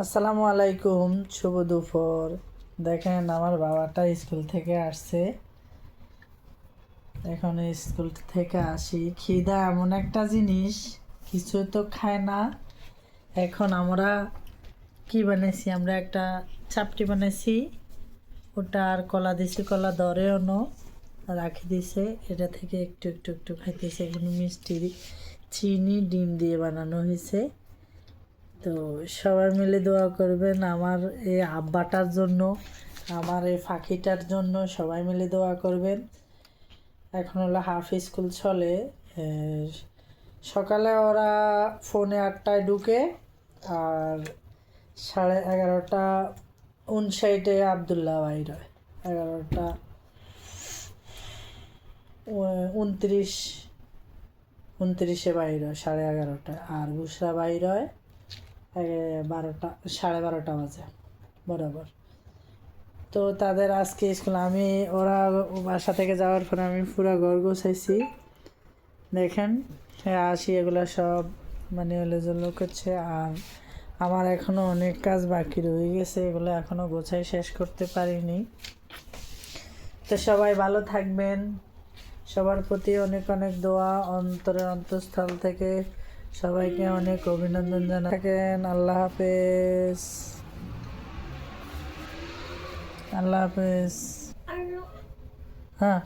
আসসালামু আলাইকুম, শুভ দুপুর। দেখেন আমার বাবাটা স্কুল থেকে আসছে। এখন স্কুল থেকে আসি, খিদা এমন একটা জিনিস, কিছু তো খায় না। এখন আমরা কি বানাইছি, আমরা একটা চাপটি বানাইছি, ওটা আর কলা দিছি, কলা দরেও রাখি দিছে, এটা থেকে একটু একটু একটু খাইতেছে। এগুলো মিষ্টি চিনি ডিম দিয়ে বানানো হয়েছে। তো সবাই মিলে দোয়া করবেন আমার এই আব্বাটার জন্য, আমার এই ফাঁকিটার জন্য সবাই মিলে দোয়া করবেন। এখন হলো হাফ স্কুল চলে। সকালে ওরা ফোনে 8টায় ঢুকে, আর 11:30 আবদুল্লাহ বাইর হয়। 11:29 বাইর হয় 11:30টায়, আর বুসরা বাইর হয় 12:30 বাজে বরাবর। তো তাদের আজকে স্কুল, ওরা বাসা থেকে যাওয়ার পরে আমি পুরো ঘর গোছাইছি। দেখেন আসি, এগুলো সব মানে এলোজেলো করছে, আর আমার এখনও অনেক কাজ বাকি রয়ে গেছে, এগুলো এখনও গোছাই শেষ করতে পারিনি। তো সবাই ভালো থাকবেন, সবার প্রতি অনেক অনেক দোয়া অন্তরের অন্তঃস্থল থেকে সবাইকে অনেক অভিনন্দন জানাই। থাকেন। আল্লাহ হাফেজ। আল্লাহ হাফেজ। হ্যাঁ।